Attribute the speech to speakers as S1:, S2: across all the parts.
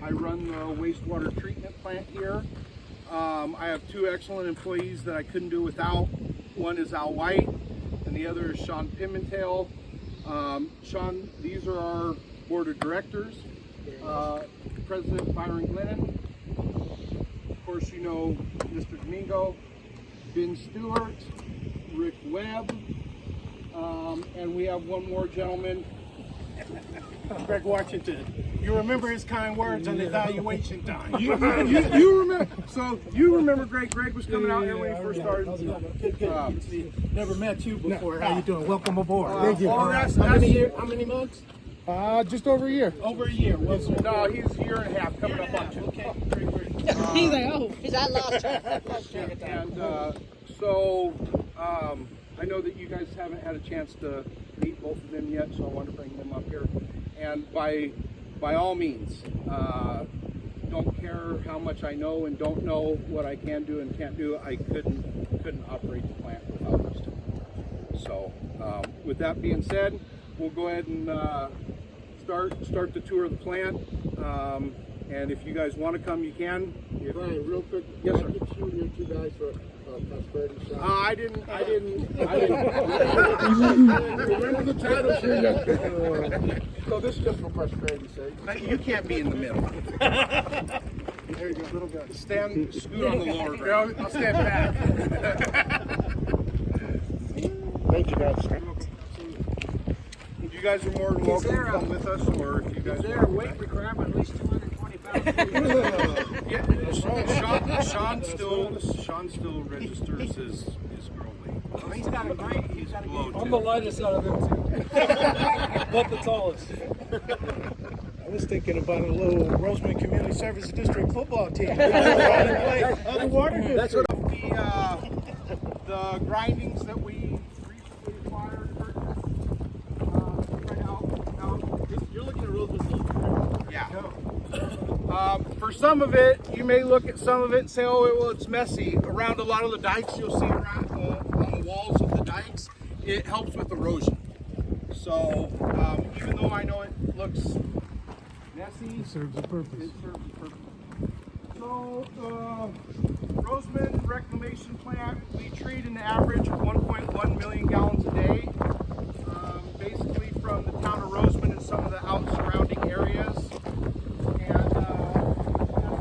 S1: I run the wastewater treatment plant here. I have two excellent employees that I couldn't do without. One is Al White, and the other is Sean Pimentel. Sean, these are our board of directors. President Byron Glennon. Of course, you know Mr. Domingo, Ben Stewart, Rick Webb, and we have one more gentleman,
S2: Greg Washington. You remember his kind words on the evaluation time.
S1: You remember? So you remember Greg? Greg was coming out here when he first started.
S2: Good. Never met you before. How you doing? Welcome aboard.
S1: Thank you.
S2: How many months?
S3: Just over a year.
S2: Over a year.
S1: No, he's a year and a half, coming up on 2.
S2: Okay.
S4: He's like, oh, is I lost
S1: And so I know that you guys haven't had a chance to meet both of them yet, so I want to bring them up here. And by all means, don't care how much I know and don't know what I can do and can't do. I couldn't operate the plant without those two. So with that being said, we'll go ahead and start the tour of the plant. And if you guys want to come, you can.
S3: Brian, real quick.
S1: Yes, sir.
S3: I get you here two guys for prosperity shot.
S1: I didn't.
S3: Remember the title here. So this is just for prosperity's sake.
S1: You can't be in the middle.
S3: There you go, little guy.
S1: Scoot on the lower ground. I'll stand back.
S3: Thank you, guys.
S1: You guys are more than welcome to come with us, or if you guys.
S2: Is there a weight requirement at least 220 pounds?
S1: Yeah, Sean still registers his girl weight.
S2: He's got a great. He's got a good.
S5: I'm the lightest out of them two, but the tallest.
S2: I was thinking about a little Roseman Community Service District football team.
S1: That's what the grindings that we recently acquired.
S3: You're looking at Roseman.
S1: Yeah. For some of it, you may look at some of it and say, oh, well, it's messy. Around a lot of the dikes, you'll see around on the walls of the dikes, it helps with erosion. So even though I know it looks messy,
S3: It serves a purpose.
S1: it serves a purpose. So Roseman Reclamation Plant, we treat an average of 1.1 million gallons a day, basically from the town of Roseman and some of the out surrounding areas. And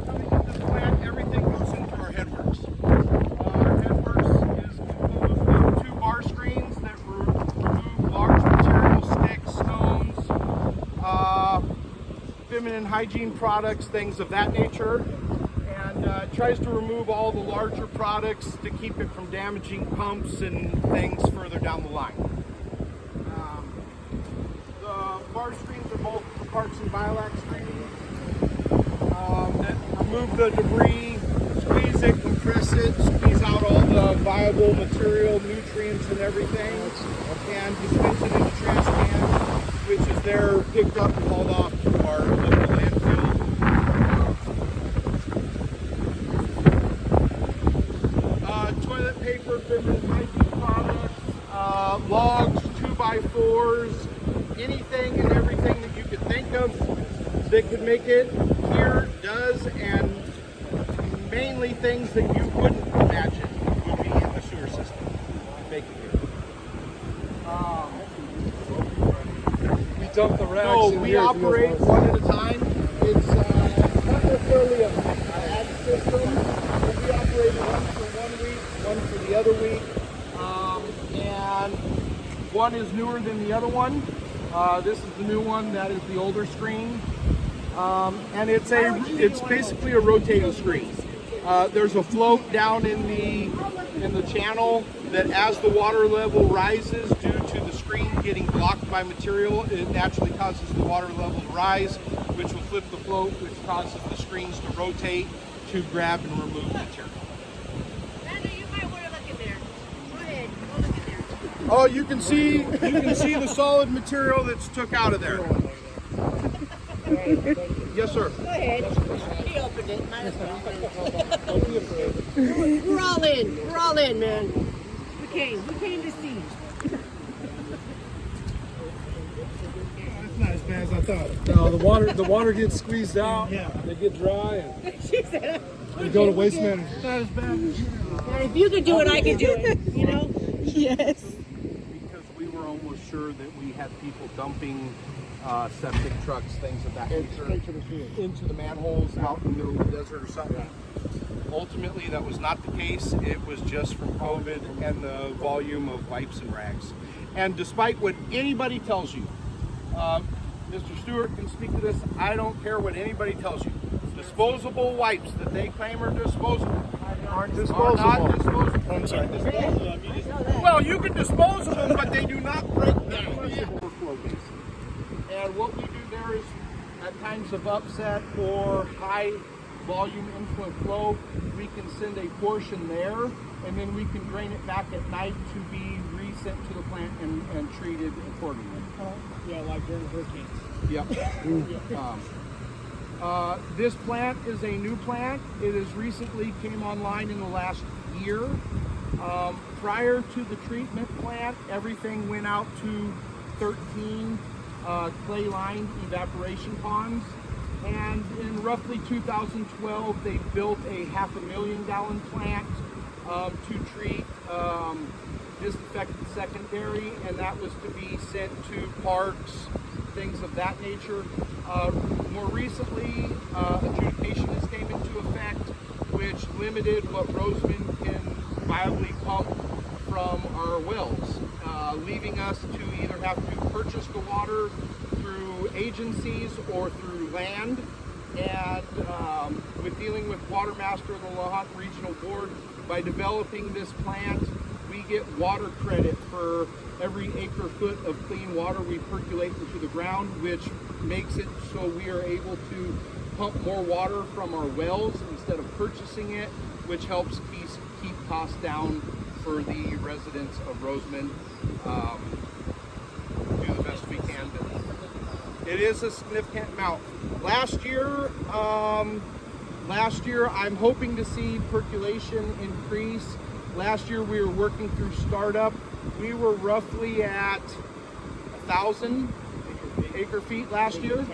S1: coming into the plant, everything goes into our headworks. Our headworks is composed of 2 bar screens that remove large material, sticks, stones, feminine hygiene products, things of that nature. And it tries to remove all the larger products to keep it from damaging pumps and things further down the line. The bar screens are both Parks and Bilac screens that remove the debris, squeeze it, compress it, squeeze out all the viable material, nutrients and everything, and dispense it in a trash can, which is there picked up and hauled off to our local landfill. Toilet paper, feminine hygiene products, logs, 2x4s, anything and everything that you could think of that could make it here does, and mainly things that you wouldn't imagine would be in the sewer system to make it here.
S5: We dump the racks
S1: No,
S5: in
S1: we
S5: here.
S1: operate one at a time. It's not necessarily a ad system. We operate one for 1 week, one for the other week, and one is newer than the other one. This is the new one. That is the older screen, and it's basically a rotating screen. There's a float down in the channel that, as the water level rises due to the screen getting blocked by material, it naturally causes the water level to rise, which will flip the float, which causes the screens to rotate to grab and remove material.
S4: You might want to look in there. Go ahead, go look in there.
S1: Oh, you can see the solid material that's took out of there. Yes, sir.
S4: Go ahead. He opened it. Might as well. We're all in. We're all in, man. We came to see.
S2: It's not as bad as I thought.
S5: No, the water gets squeezed out.
S2: Yeah.
S5: They get dry, and
S4: She said,
S5: they go to waste management.
S2: Not as bad.
S4: if you could do it, I could do it. You know?
S6: Yes.
S1: Because we were almost sure that we had people dumping septic trucks, things of that nature, into the manholes out in the middle of the desert or something. Ultimately, that was not the case. It was just from COVID and the volume of wipes and rags. And despite what anybody tells you, Mr. Stewart can speak to this, I don't care what anybody tells you. Disposable wipes that they claim are disposable
S2: Aren't
S1: are not
S2: disposable.
S1: disposable.
S2: I'm sorry.
S1: Well, you can dispose of them, but they do not break down. Overflow basin. And what we do there is, at times of upset or high volume influent flow, we can send a portion there, and then we can drain it back at night to be resent to the plant and treated accordingly.
S5: Yeah, like during hurricanes.
S1: Yep. This plant is a new plant. It has recently came online in the last year. Prior to the treatment plant, everything went out to 13 clay-lined evaporation ponds. And in roughly 2012, they built a 500,000 gallon plant to treat disinfected secondary, and that was to be sent to parks, things of that nature. More recently, adjudication has came into effect, which limited what Roseman can viably pump from our wells, leaving us to either have to purchase the water through agencies or through land. And with dealing with Water Master and the Lahontan Regional Board, by developing this plant, we get water credit for every acre foot of clean water we percolate into the ground, which makes it so we are able to pump more water from our wells instead of purchasing it, which helps keep costs down for the residents of Roseman. Do the best we can. It is a significant amount. Last year, I'm hoping to see percolation increase. Last year we were working through startup. We were roughly at 1,000 acre feet last year.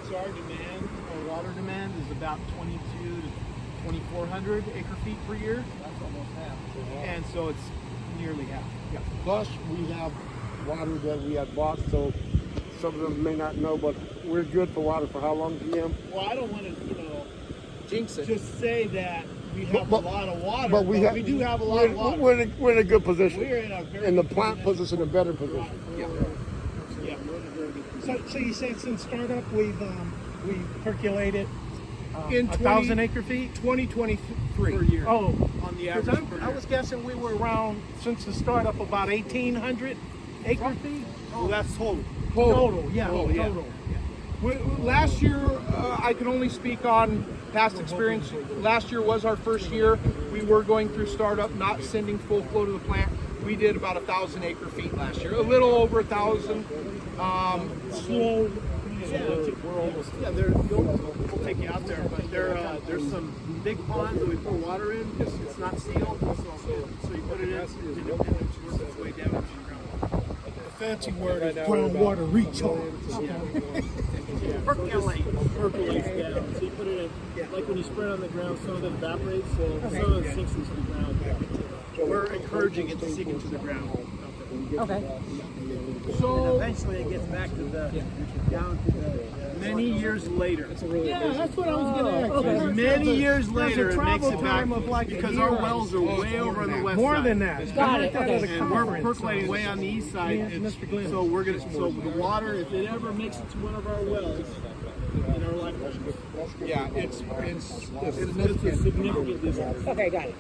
S5: So our demand, our water demand is about 22 to 2,400 acre feet per year. That's almost half. And so it's nearly half. Yeah.
S3: Plus, we have water that we had bought, so some of them may not know, but we're good for water for how long, GM?
S2: Well, I don't want to,
S1: Jinx it.
S2: just say that we have
S3: But-
S2: a lot of water,
S3: But we
S2: do have a lot of water.
S3: We're in a good position.
S2: We're in a very
S3: And the
S2: good
S3: plant puts us in a better position.
S2: Yeah, we're in a very good position. So you say since startup we've percolated
S1: In
S2: 1,000 acre feet
S1: 2023.
S5: Per year.
S2: Oh,
S5: On the
S2: 'cause
S5: average per year.
S2: I was guessing we were around since the startup about 1,800 acre feet.
S5: Well, that's total.
S2: Total, yeah.
S1: Last year, I can only speak on past experience. Last year was our first year. We were going through startup, not sending full flow to the plant. We did about 1,000 acre feet last year, a little over 1,000.
S2: Slow.
S5: We're almost. Yeah, we'll take you out there, but there's some big ponds that we pour water in. It's not sealed, so you put it in, and it works its way down into the ground.
S2: The fancy word is groundwater recharge.
S5: Percolates down. So you put it in, like when you spread it on the ground, some of it evaporates, so some of it sinks into the ground. So we're encouraging it to sink into the ground.
S6: Okay.
S1: So
S5: Eventually, it gets back to down to the many years later.
S2: Yeah, that's what I was going to ask.
S5: Many years later,
S2: a
S5: it makes
S2: travel
S5: it back
S2: time of like a
S5: because
S2: year.
S5: our wells are way over on the west
S2: More
S5: side.
S2: than that.
S6: Got it,
S2: I heard that
S6: okay.
S2: at a
S5: And we're
S2: conference.
S5: percolating way on the east side.
S2: Yeah,
S5: It's-
S2: Mr. Glenn.
S5: So we're gonna. So the water, if it ever makes it to one of our wells in our lifetime,
S1: yeah, it's
S5: it's a significant distance.
S6: Okay, got it.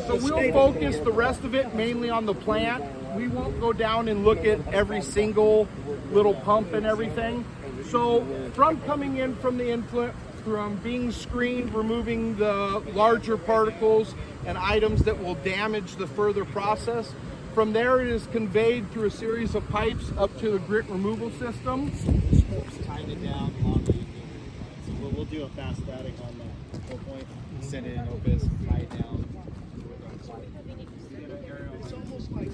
S1: So we'll focus the rest of it mainly on the plant. We won't go down and look at every single little pump and everything. So from coming in from the influent, from being screened, removing the larger particles and items that will damage the further process, from there it is conveyed through a series of pipes up to the grit removal system.
S7: Tighten it down longer. So we'll do a fast static on the whole point. Send it in Opus, tie it down.
S1: It's almost like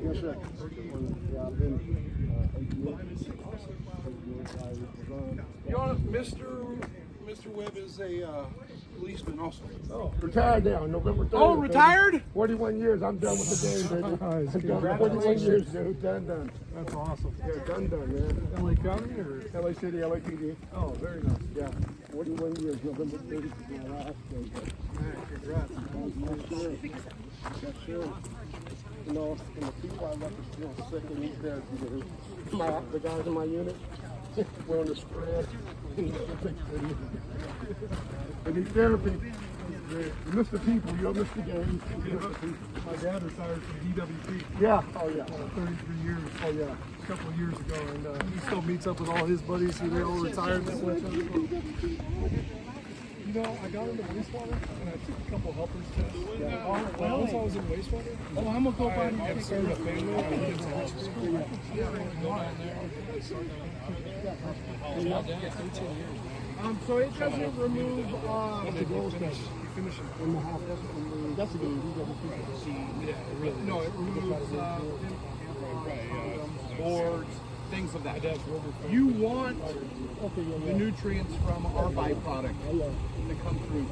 S3: Yes, sir. Yeah, I've been 8 years.
S1: you know, Mr. Webb is a policeman also.
S3: Oh, retired now, November 30th.
S1: Oh, retired?
S3: 41 years. I'm done with the game, baby. I'm done. 41 years, dude. Done.
S2: That's awesome.
S3: Yeah, done, man.
S2: LA County or?
S3: LA City, LAPD.
S2: Oh, very nice.
S3: Yeah, 41 years. November 30th is my last day.
S2: Congrats.
S3: Yes, sir. Yes, sir. You know, and the people I left are still sick and these guys, the guys in my unit, we're on the spread. They need therapy. You miss the people, you don't miss the game.
S2: My dad retired from DWP.
S3: Yeah, oh yeah.
S2: 33 years.
S3: Oh yeah.
S2: A couple of years ago, and he still meets up with all his buddies who they all retired. You know, I got into wastewater and I took a couple helpers tests. Once I was in wastewater, I'm gonna go by and started a family. I went into high school.
S1: So it doesn't remove
S2: You finish it.
S3: In the house, that's a good
S1: no, it removes boards, things of that. You want the nutrients from our byproduct to come through.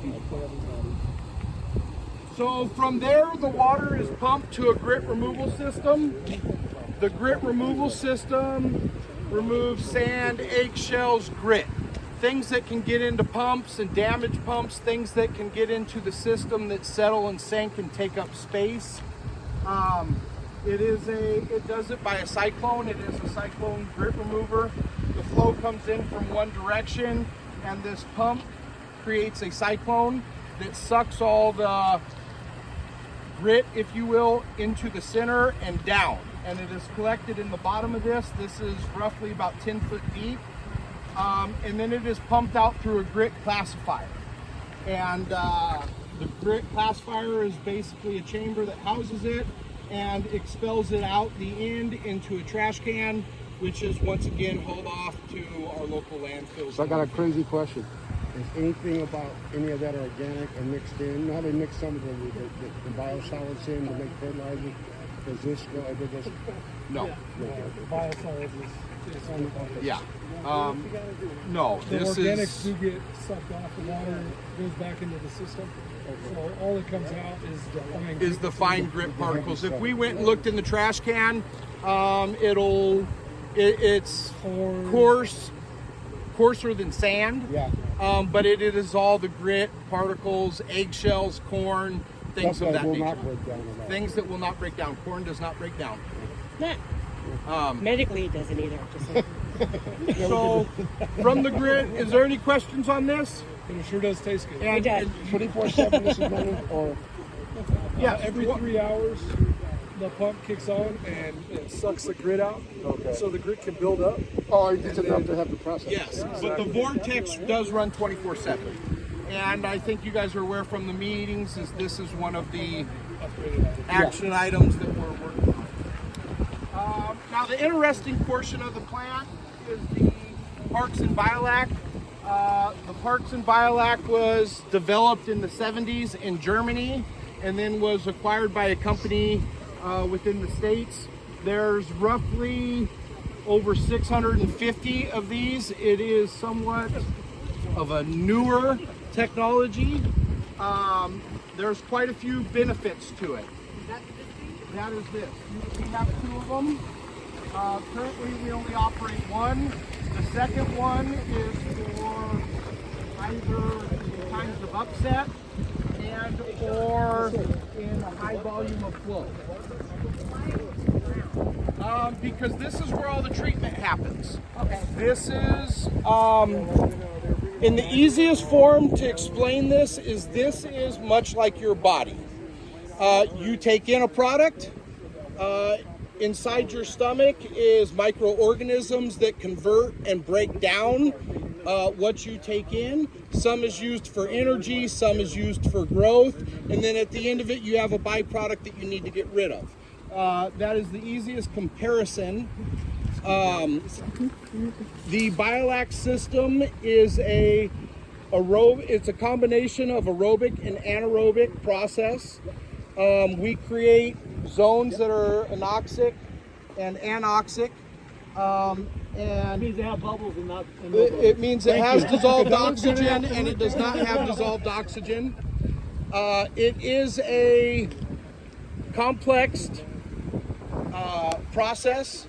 S1: So from there, the water is pumped to a grit removal system. The grit removal system removes sand, eggshells, grit. Things that can get into pumps and damage pumps, things that can get into the system that settle and sink and take up space. It does it by a cyclone. It is a cyclone grit remover. The flow comes in from one direction, and this pump creates a cyclone that sucks all the grit, if you will, into the center and down. And it is collected in the bottom of this. This is roughly about 10 foot deep. And then it is pumped out through a grit classifier. And the grit classifier is basically a chamber that houses it and expels it out the end into a trash can, which is once again hauled off to our local landfills.
S3: So I got a crazy question. Is anything about any of that organic or mixed in? Now they mix some of the biosolids in to make fertilizer. Does this go?
S1: No.
S2: Biosolids is
S1: Yeah. No.
S2: the
S1: This
S2: organics
S1: is.
S2: do get sucked off the water and goes back into the system. So all that comes out is the fine
S1: Grit particles. If we went and looked in the trash can, it's
S2: corn.
S1: coarser than sand.
S3: Yeah.
S1: But it is all the grit particles, eggshells, corn, things
S3: Stuff
S1: of
S3: that
S1: that
S3: will
S1: nature.
S3: not break down at all.
S1: Things that will not break down. Corn does not break down.
S4: Medically, it doesn't either. Just saying.
S1: So, from the grit, is there any questions on this?
S2: And it sure does taste good.
S1: And,
S4: does.
S3: 24/7 this is running, or
S1: yeah,
S2: Every 3 hours, the pump kicks on and it sucks the grit out.
S3: Okay.
S2: So the grit can build up.
S3: oh, it's enough to have the process.
S1: yes, but the vortex does run 24/7. And I think you guys are aware from the meetings is this is one of the action items that we're working on. Now the interesting portion of the plant is the Parks and Biolac. The Parks and Biolac was developed in the 70s in Germany and then was acquired by a company within the States. There's roughly over 650 of these. It is somewhat of a newer technology. There's quite a few benefits to it. That is this. We have two of them. Currently we only operate one. The second one is for either in times of upset and or in a high volume of flow. Because this is where all the treatment happens.
S4: Okay.
S1: This is, in the easiest form to explain this is much like your body. You take in a product, inside your stomach is microorganisms that convert and break down what you take in. Some is used for energy, some is used for growth, and then at the end of it you have a byproduct that you need to get rid of. That is the easiest comparison. The Biolac system is a it's a combination of aerobic and anaerobic process. We create zones that are anoxic and anoxic. And
S5: means they have bubbles and not.
S1: it means it has dissolved oxygen and it does not have dissolved oxygen. It is a complex process.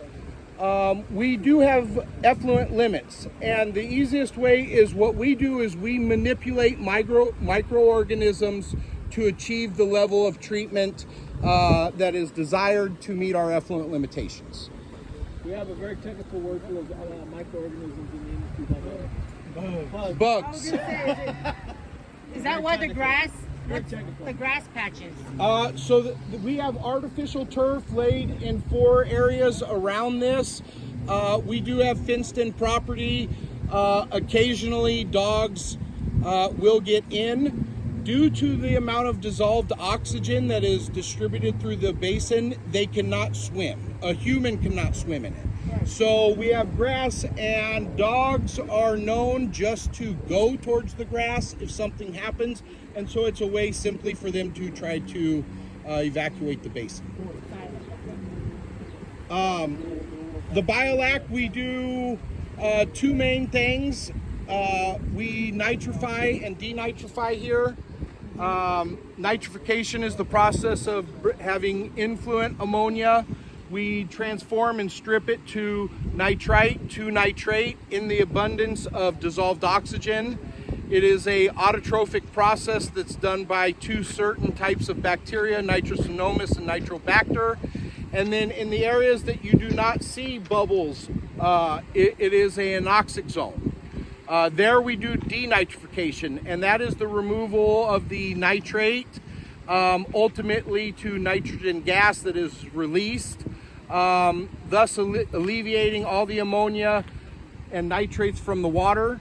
S1: We do have effluent limits, and the easiest way is what we do is we manipulate microorganisms to achieve the level of treatment that is desired to meet our effluent limitations.
S5: We have a very technical word for those microorganisms in the industry.
S1: Bugs.
S4: Is that why the grass? The grass patches.
S1: We have artificial turf laid in 4 areas around this. We do have fenced-in property. Occasionally, dogs will get in. Due to the amount of dissolved oxygen that is distributed through the basin, they cannot swim. A human cannot swim in it. So we have grass, and dogs are known just to go towards the grass if something happens, and so it's a way simply for them to try to evacuate the basin. The biolac, we do 2 main things. We nitrify and denitrify here. Nitrification is the process of having influent ammonia. We transform and strip it to nitrite, to nitrate in the abundance of dissolved oxygen. It is a autotrophic process that's done by 2 certain types of bacteria, Nitrosomonas and Nitrobacter. And then in the areas that you do not see bubbles, it is an anoxic zone. There we do denitrification, and that is the removal of the nitrate, ultimately to nitrogen gas that is released, thus alleviating all the ammonia and nitrates from the water.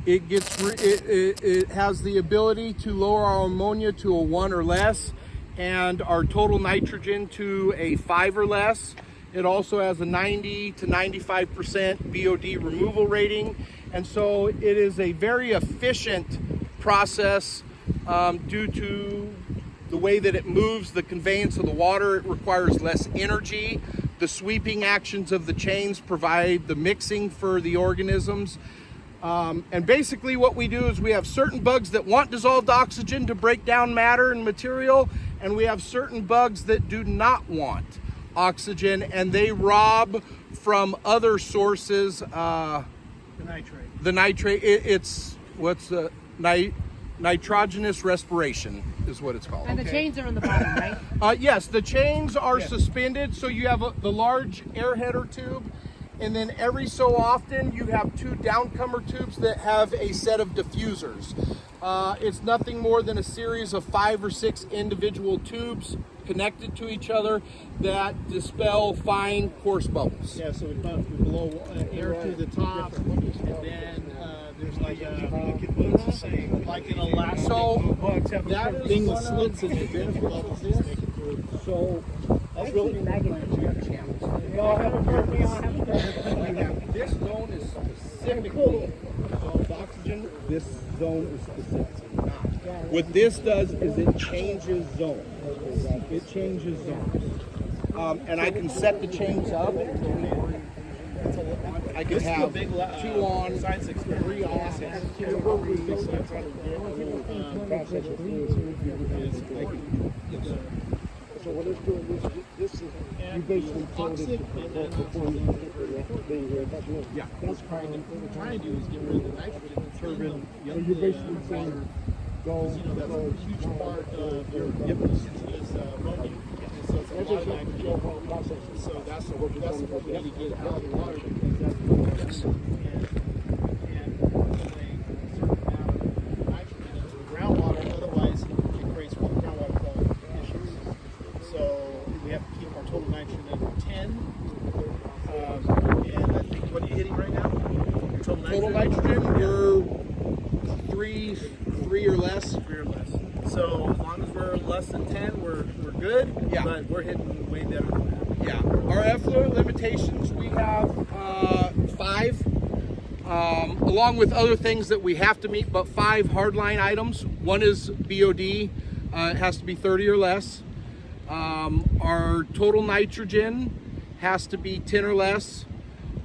S1: It has the ability to lower our ammonia to a 1 or less, and our total nitrogen to a 5 or less. It also has a 90 to 95% BOD removal rating. And so it is a very efficient process due to the way that it moves the conveyance of the water. It requires less energy. The sweeping actions of the chains provide the mixing for the organisms. And basically what we do is we have certain bugs that want dissolved oxygen to break down matter and material, and we have certain bugs that do not want oxygen, and they rob from other sources. The nitrate. It's what's the nitrogenous respiration is what it's called.
S4: And the chains are on the bottom, right?
S1: Yes, the chains are suspended, so you have the large air header tube, and then every so often you have 2 downcomer tubes that have a set of diffusers. It's nothing more than a series of 5 or 6 individual tubes connected to each other that dispel fine, coarse bubbles.
S5: Yeah, so we blow air to the top, and then there's like an elastic thing with slits in it. Then bubbles just make it through.
S1: So
S5: That's really
S1: this zone is specifically dissolved oxygen. This zone is specifically not. What this does is it changes zones. It changes zones. And I can set the chains up. I can have 2 on, 3 off.
S3: So what it's doing, this is, you basically told it before you
S1: Yeah.
S5: That's what we're trying to do is get rid of the nitrogen turbine.
S3: you're basically saying, go,
S5: That's a huge part of your is ammonia. So it's a lot of nitrogen. So that's what we need to get out of the water because that's and pulling a certain amount of nitrogen into the groundwater. Otherwise, it creates groundwater quality issues. So we have to keep our total nitrogen at 10. And I think, what are you hitting right now? Your
S1: Total nitrogen, we're 3 or less.
S5: 3 or less. So as long as we're less than 10, we're good.
S1: Yeah.
S5: But we're hitting way better than that.
S1: Yeah. Our effluent limitations, we have 5. along with other things that we have to meet, but 5 hardline items. One is BOD, it has to be 30 or less. Our total nitrogen has to be 10 or less.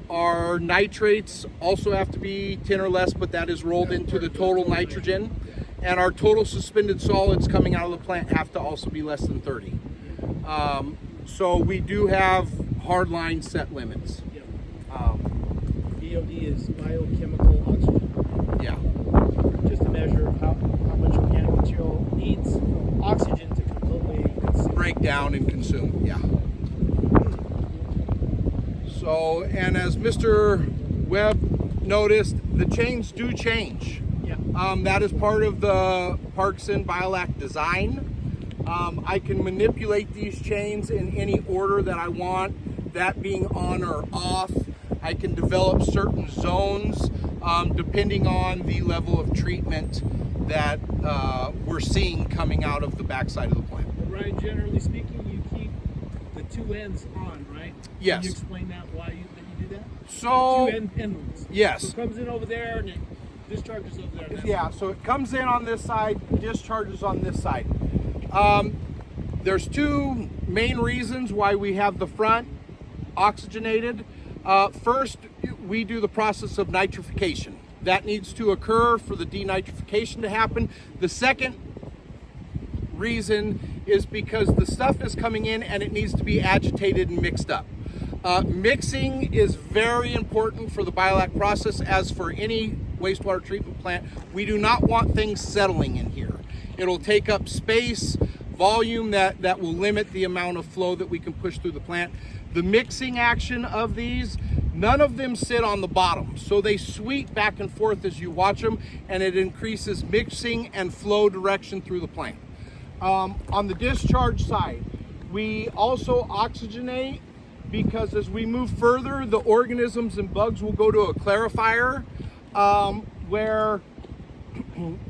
S1: Our nitrates also have to be 10 or less, but that is rolled into the total nitrogen. And our total suspended solids coming out of the plant have to also be less than 30. So we do have hardline set limits.
S5: BOD is biochemical oxygen.
S1: Yeah.
S5: Just a measure of how much organic material needs oxygen to completely consume.
S1: Break down and consume, yeah. So, and as Mr. Webb noticed, the chains do change.
S5: Yeah.
S1: That is part of the Parkson Biolac design. I can manipulate these chains in any order that I want, that being on or off. I can develop certain zones depending on the level of treatment that we're seeing coming out of the backside of the plant.
S5: Right, generally speaking, you keep the 2 ends on, right?
S1: Yes.
S5: Can you explain that, why you do that?
S1: So,
S5: 2 ends.
S1: yes.
S5: So it comes in over there and it discharges over there. That's
S1: Yeah, so it comes in on this side, discharges on this side. There's 2 main reasons why we have the front oxygenated. First, we do the process of nitrification. That needs to occur for the denitrification to happen. The second reason is because the stuff is coming in and it needs to be agitated and mixed up. Mixing is very important for the biolac process, as for any wastewater treatment plant. We do not want things settling in here. It'll take up space, volume that will limit the amount of flow that we can push through the plant. The mixing action of these, none of them sit on the bottom, so they sweep back and forth as you watch them, and it increases mixing and flow direction through the plant. On the discharge side, we also oxygenate, because as we move further, the organisms and bugs will go to a clarifier where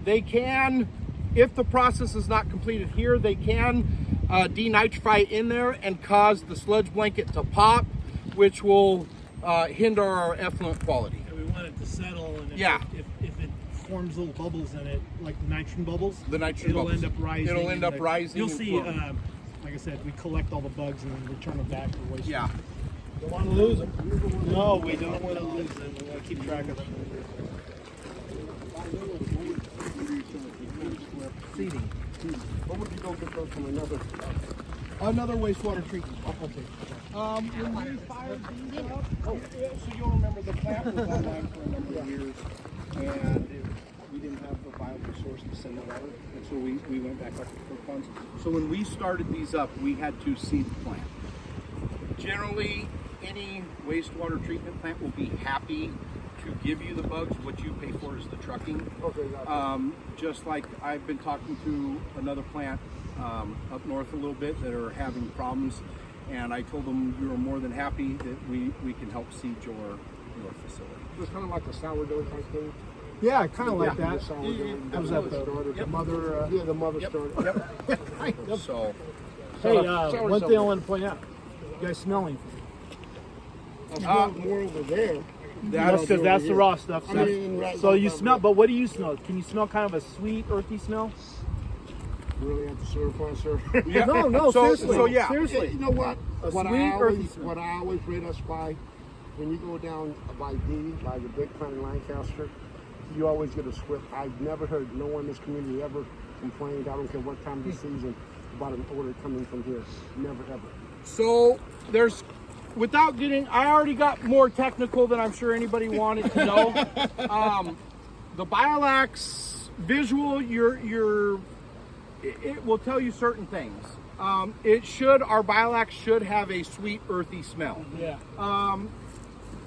S1: they can, if the process is not completed here, they can denitrify in there and cause the sludge blanket to pop, which will hinder our effluent quality.
S5: And we want it to settle, and if,
S1: Yeah.
S5: if it forms little bubbles in it, like the nitrogen bubbles,
S1: The nitrogen
S5: it'll
S1: bubbles.
S5: end up rising.
S1: It'll end
S5: and
S1: up rising
S5: You'll
S1: and
S5: see,
S1: flowing.
S5: like I said, we collect all the bugs and then return them back to waste.
S1: Yeah.
S5: Don't want to lose them. No, we don't want to lose them. We want to keep track of them.
S3: Seeding. What would you go get those from
S1: Another wastewater treatment.
S3: Okay.
S1: When we fired these up, so you'll remember the plant was online for a number of years, and we didn't have the viable source to send it out, and so we went back up for funds. So when we started these up, we had to seed the plant. Generally, any wastewater treatment plant will be happy to give you the bugs. What you pay for is the trucking.
S3: Okay, gotcha.
S1: Just like I've been talking to another plant up north a little bit that are having problems, and I told them we were more than happy that we can help seed your facility.
S3: It's kind of like a sourdough type thing.
S5: Yeah, kind of like
S3: Yeah,
S5: that.
S3: the sourdough.
S5: That was that
S3: The mother, yeah, the mother started.
S1: So
S5: Hey,
S3: Sorry,
S5: one thing I want to point out. You guys smelling?
S3: More over there.
S5: That's because that's the raw stuff.
S3: I mean, right
S5: So you
S3: now,
S5: smell, but what do you smell? Can you smell kind of a sweet, earthy smell?
S3: Really have to certify, sir.
S1: yeah.
S5: No,
S1: so,
S5: seriously.
S1: So yeah.
S5: Seriously.
S3: You know what?
S5: A
S3: What
S5: sweet,
S3: I
S5: earthy
S3: always,
S5: smell.
S3: what I always rate us by, when you go down by D, by the big plant in Lancaster, you always get a swift. I've never heard no one in this community ever complained. I don't care what time of the season about an order coming from here. Never ever.
S1: So there's, without getting, I already got more technical than I'm sure anybody wanted to know. The Biolac's visual, it will tell you certain things. Our Biolac should have a sweet, earthy smell.
S5: Yeah.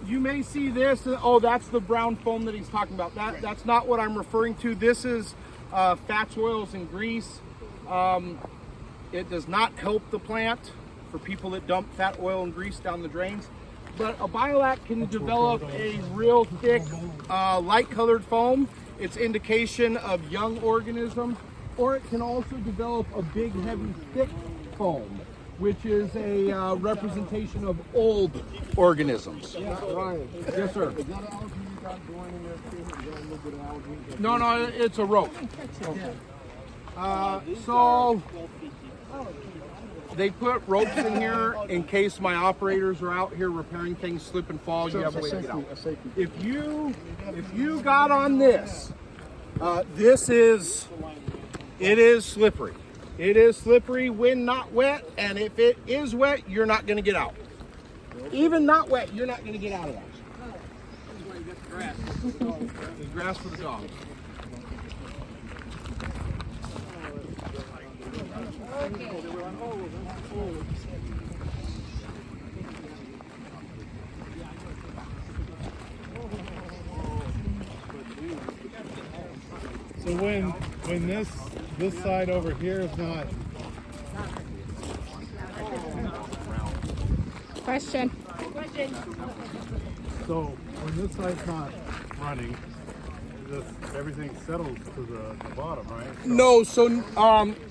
S1: You may see this, oh, that's the brown foam that he's talking about. That's not what I'm referring to. This is fats, oils, and grease. It does not help the plant for people that dump fat, oil, and grease down the drains. But a Biolac can develop a real thick, light-colored foam. It's indication of young organisms, or it can also develop a big, heavy, thick foam, which is a representation of old organisms.
S3: Ryan,
S1: Yes, sir.
S3: is that all you
S1: No, it's a rope. So they put ropes in here in case my operators are out here repairing things, slip and fall. You have a way to get out. If you got on this, it is slippery. It is slippery when not wet, and if it is wet, you're not going to get out. Even not wet, you're not going to get out of that. There's grass for the dogs.
S2: So when this side over here is not.
S6: Question.
S2: So when this side's not running, everything settles to the bottom, right?
S1: No, so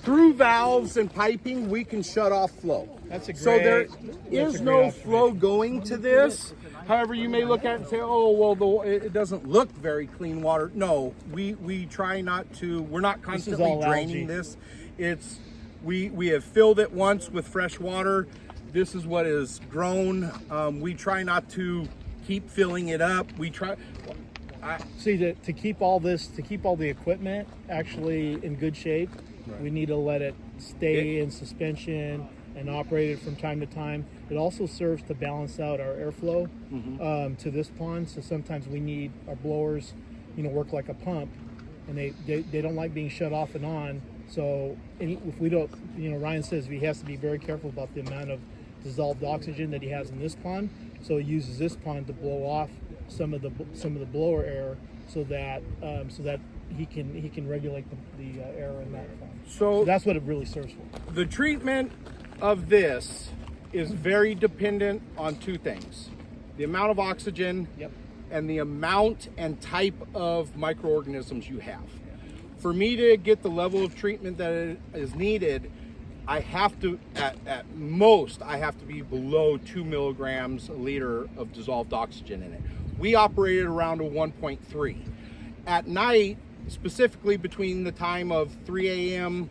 S1: through valves and piping, we can shut off flow.
S5: That's a great.
S1: So there
S5: that's
S1: is
S5: a
S1: no
S5: great
S1: flow going to this. However, you may look at it and say, "Oh, well, it doesn't look very clean water." No, we try not to. We're not constantly
S5: all
S1: draining
S5: algae.
S1: this. It's we have filled it once with fresh water. This is what is grown. We try not to keep filling it up. We try.
S5: See, to keep all the equipment actually in good shape, we need to let it stay in suspension and operate it from time to time. It also serves to balance out our airflow to this pond. So sometimes we need our blowers, work like a pump, and they don't like being shut off and on. So if we don't, Ryan says he has to be very careful about the amount of dissolved oxygen that he has in this pond. So he uses this pond to blow off some of the blower air, so that he can regulate the air in that pond. So that's what it really serves for.
S1: The treatment of this is very dependent on two things: the amount of oxygen and the amount and type of microorganisms you have. For me to get the level of treatment that is needed, I have to, at most, I have to be below 2 milligrams a liter of dissolved oxygen in it. We operated around a 1.3. At night, specifically between the time of 3 a.m.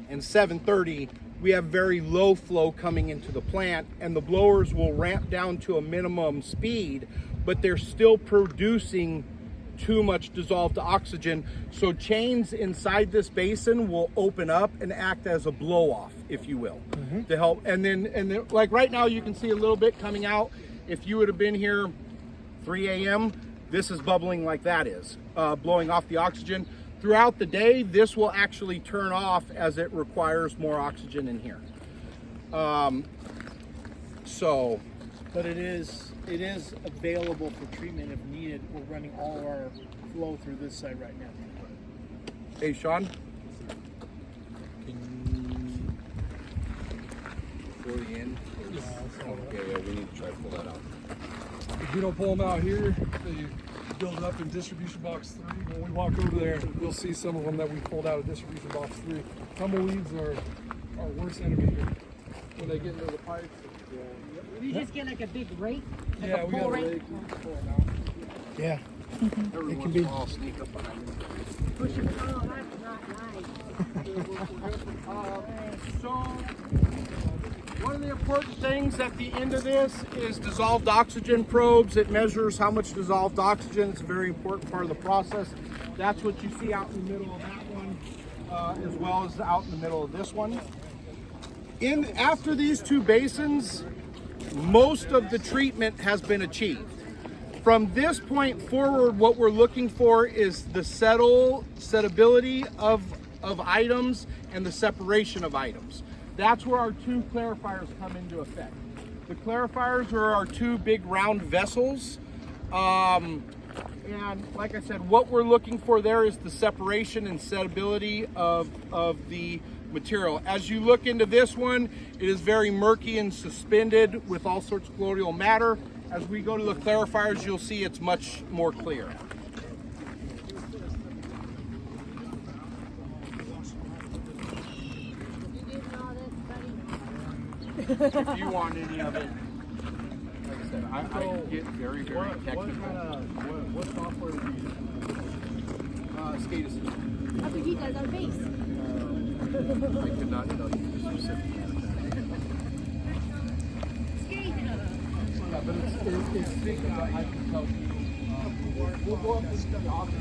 S1: and 7:30, we have very low flow coming into the plant, and the blowers will ramp down to a minimum speed, but they're still producing too much dissolved oxygen. So chains inside this basin will open up and act as a blow off, if you will, to help. And then like right now, you can see a little bit coming out. If you would have been here 3 a.m., this is bubbling like that is, blowing off the oxygen. Throughout the day, this will actually turn off as it requires more oxygen in here.
S5: But it is available for treatment if needed. We're running all our flow through this side right now.
S1: Hey, Sean. For the end? Yeah, we need to try to pull that out.
S2: If we don't pull them out here, they build up in distribution box 3. When we walk over there, we'll see some of them that we pulled out of distribution box 3. Tumbleweeds are our worst enemy here. When they get into the pipes.
S4: You just get like a big rake? Like
S2: Yeah,
S4: a
S2: we
S4: pull
S2: got a
S4: rake?
S2: rake. We can pull them out.
S5: Yeah.
S1: Every once in a while, I'll sneak up behind them.
S4: Push it. Oh, that's not nice.
S1: So, one of the important things at the end of this is dissolved oxygen probes. It measures how much dissolved oxygen. It's a very important part of the process. That's what you see out in the middle of that one, as well as out in the middle of this one. After these two basins, most of the treatment has been achieved. From this point forward, what we're looking for is the settability of items and the separation of items. That's where our two clarifiers come into effect. The clarifiers are our two big round vessels. And like I said, what we're looking for there is the separation and settability of the material. As you look into this one, it is very murky and suspended with all sorts of colloidal matter. As we go to the clarifiers, you'll see it's much more clear. If you want any of it, like I said, I get very, very technical. What software do you use? SCADA.
S6: That's what he does on base.
S1: I could not tell you specifically. Yeah, but it's big enough. I can tell you. We'll go up to the office.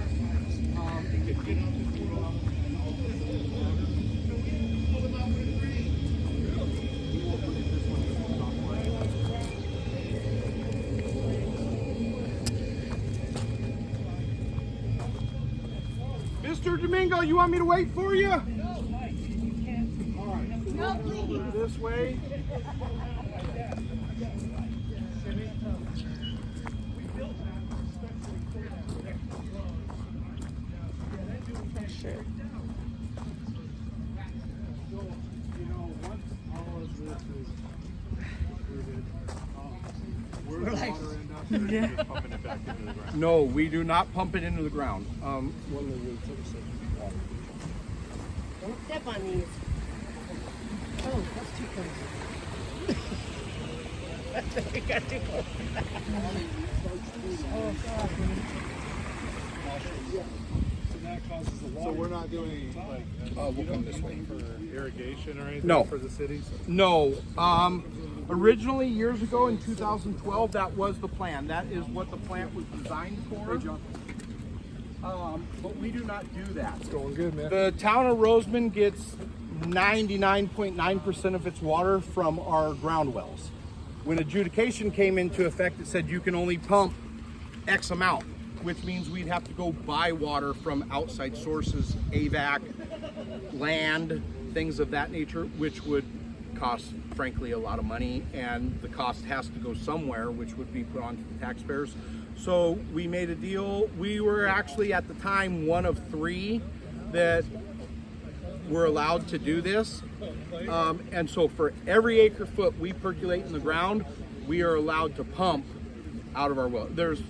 S1: Mr. Domingo, you want me to wait for you?
S6: No, please.
S1: This way.
S6: Sure.
S2: You know, once all of this is included, where does the water end up?
S6: Yeah.
S7: Just pumping it back into the ground.
S1: No, we do not pump it into the ground.
S3: One of the water.
S4: Don't step on these. Oh, that's too close. It got too close. Oh, God.
S2: So that causes the water.
S7: So we're not doing any, like,
S1: We'll come this way.
S7: for irrigation or anything
S1: No.
S7: for the cities?
S1: No. Originally, years ago in 2012, that was the plan. That is what the plant was designed for. But we do not do that.
S2: It's going good, man.
S1: The town of Roseman gets 99.9% of its water from our ground wells. When adjudication came into effect, it said you can only pump X amount, which means we'd have to go buy water from outside sources, AVAC, land, things of that nature, which would cost, frankly, a lot of money, and the cost has to go somewhere, which would be put onto the taxpayers. So we made a deal. We were actually at the time one of 3 that were allowed to do this. And so for every acre foot we percolate in the ground, we are allowed to pump out of our well. There's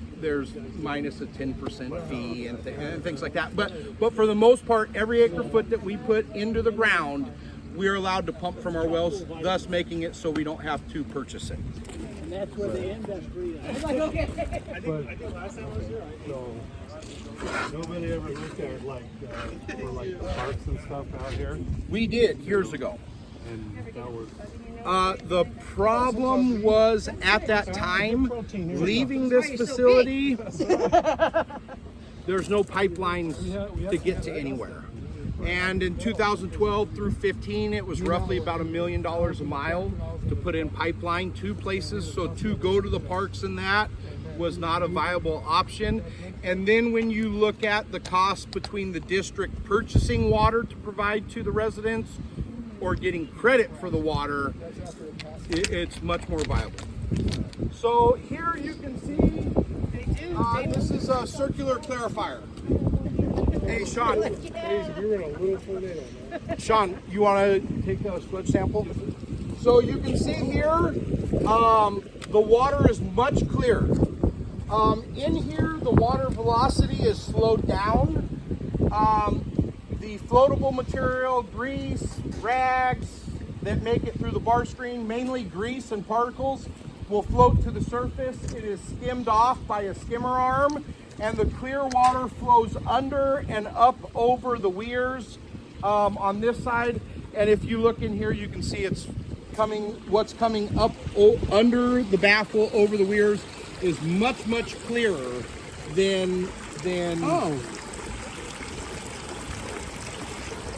S1: minus a 10% fee and things like that. But for the most part, every acre foot that we put into the ground, we're allowed to pump from our wells, thus making it so we don't have to purchase it.
S5: And that's where the industry is.
S6: I'm like, okay.
S5: I think last time I was here,
S7: Nobody ever looked at, like, for, like, the parks and stuff out here?
S1: We did years ago.
S7: And that was...
S1: The problem was at that time, leaving this facility, there's no pipelines to get to anywhere. And in 2012 through 15, it was roughly about $1 million a mile to put in pipeline 2 places. So to go to the parks and that was not a viable option. And then when you look at the cost between the district purchasing water to provide to the residents or getting credit for the water, it's much more viable. So here you can see, this is a circular clarifier. Hey, Sean.
S2: You're in a little tornado, man.
S1: Sean, you want to take a sludge sample? So you can see here, the water is much clearer. In here, the water velocity is slowed down. The floatable material, grease, rags that make it through the bar screen, mainly grease and particles, will float to the surface. It is skimmed off by a skimmer arm, and the clear water flows under and up over the weirs on this side. And if you look in here, you can see it's what's coming up under the baffle over the weirs is much, much clearer than
S4: Oh.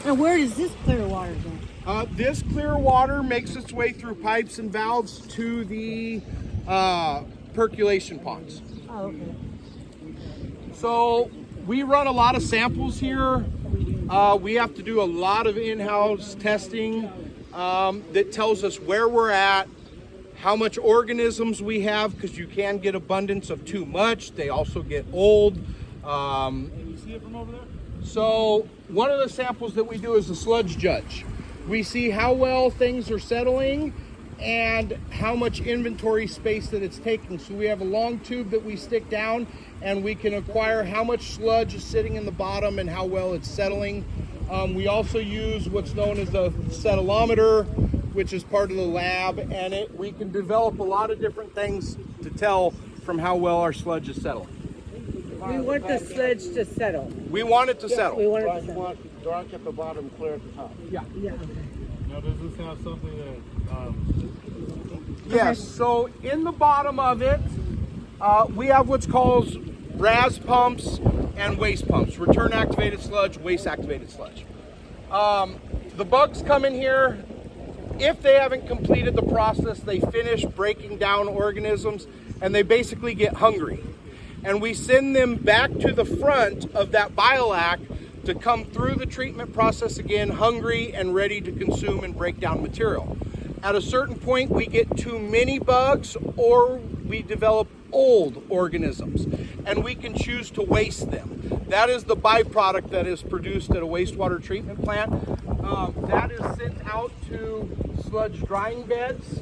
S4: And where does this clear water go?
S1: This clear water makes its way through pipes and valves to the percolation ponds.
S4: Oh, okay.
S1: So we run a lot of samples here. We have to do a lot of in-house testing that tells us where we're at, how much organisms we have, because you can get abundance of too much. They also get old.
S2: Can you see it from over there?
S1: So one of the samples that we do is a sludge judge. We see how well things are settling and how much inventory space that it's taking. So we have a long tube that we stick down and we can acquire how much sludge is sitting in the bottom and how well it's settling. We also use what's known as a settleometer, which is part of the lab, and we can develop a lot of different things to tell from how well our sludge is settling.
S4: We want the sledge to settle.
S1: We want it to settle.
S4: We want it to
S3: You
S4: settle.
S3: want dark at the bottom, clear at the top.
S4: Yeah.
S7: Now, does this have something that,
S1: Yes, so in the bottom of it, we have what's called RAS pumps and waste pumps, return activated sludge, waste activated sludge. The bugs come in here. If they haven't completed the process, they finish breaking down organisms and they basically get hungry. And we send them back to the front of that biolac to come through the treatment process again, hungry and ready to consume and break down material. At a certain point, we get too many bugs or we develop old organisms and we can choose to waste them. That is the byproduct that is produced at a wastewater treatment plant. That is sent out to sludge drying beds.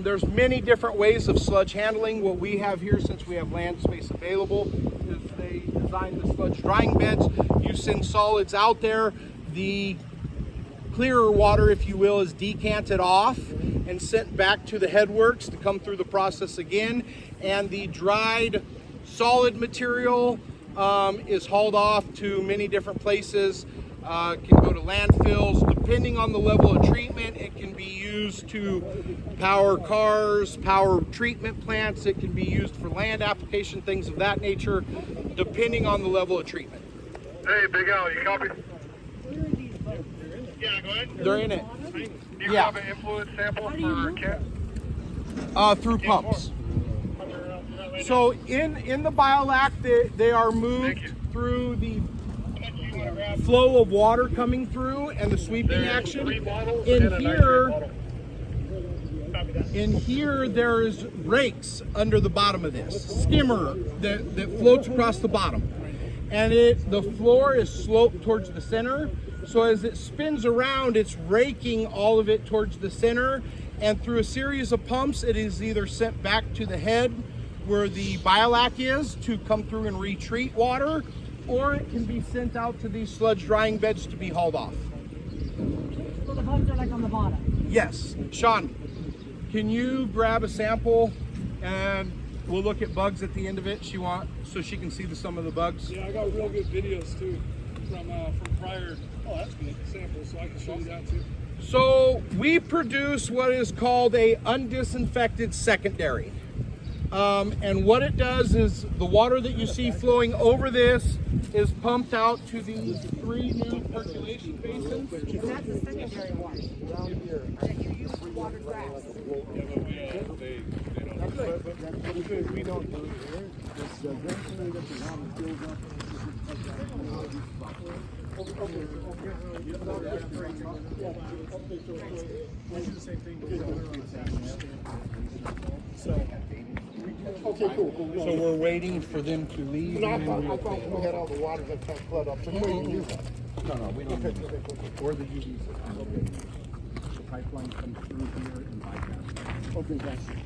S1: There's many different ways of sludge handling. What we have here, since we have land space available, is they designed the sludge drying beds. You send solids out there. The clearer water, if you will, is decanted off and sent back to the headworks to come through the process again. And the dried solid material is hauled off to many different places. Can go to landfills. Depending on the level of treatment, it can be used to power cars, power treatment plants. It can be used for land application, things of that nature, depending on the level of treatment.
S8: Hey, Big Al, you copy? Yeah, go ahead.
S1: They're in it.
S8: Do you have an influence sample for cat?
S1: Through pumps. So in the biolac, they are moved through the flow of water coming through and the sweeping action. In here there's rakes under the bottom of this skimmer that floats across the bottom, and the floor is sloped towards the center, so as it spins around it's raking all of it towards the center, and through a series of pumps it is either sent back to the head where the biolac is to come through and retreat water, or it can be sent out to these sludge drying beds to be hauled off.
S6: So the bugs are like on the bottom.
S1: Yes. Sean, can you grab a sample and we'll look at bugs at the end of it so she can see some of the bugs?
S2: Yeah, I got real good videos too from prior. Oh, that's good samples, so I can show you that too.
S1: So we produce what is called a undisinfected secondary. And what it does is the water that you see flowing over this is pumped out to these 3 new percolation basins.
S4: And that's the secondary one. That you use for water grass.
S3: We don't do it here. It's eventually that the water fills up. Okay, cool.
S1: So we're waiting for them to leave.
S3: No, I thought we had all the water that can't flood up, so we don't use that.
S1: No, we don't need that. Or the UV system. The pipeline comes through here and bypasses.
S3: Okay, that's it.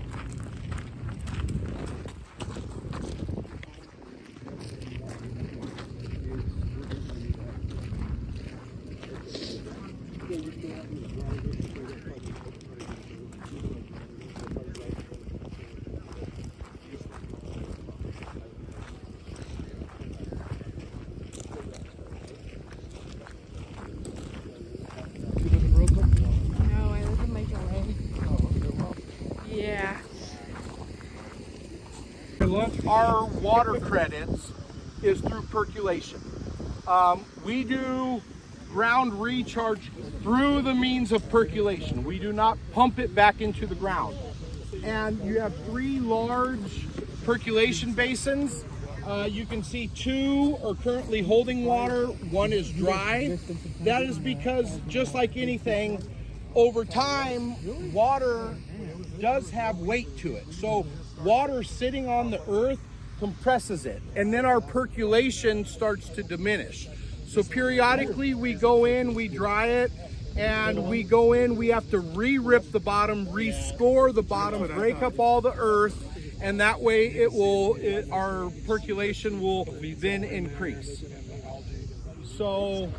S6: No, I live in Major Lane. Yeah.
S1: Our water credits is through percolation. We do ground recharge through the means of percolation. We do not pump it back into the ground. And you have 3 large percolation basins. You can see 2 are currently holding water, 1 is dry. That is because, just like anything, over time, water does have weight to it. So water sitting on the earth compresses it, and then our percolation starts to diminish. So periodically we go in, we dry it, and we go in, we have to re-rip the bottom, re-score the bottom, break up all the earth, and that way our percolation will then increase. So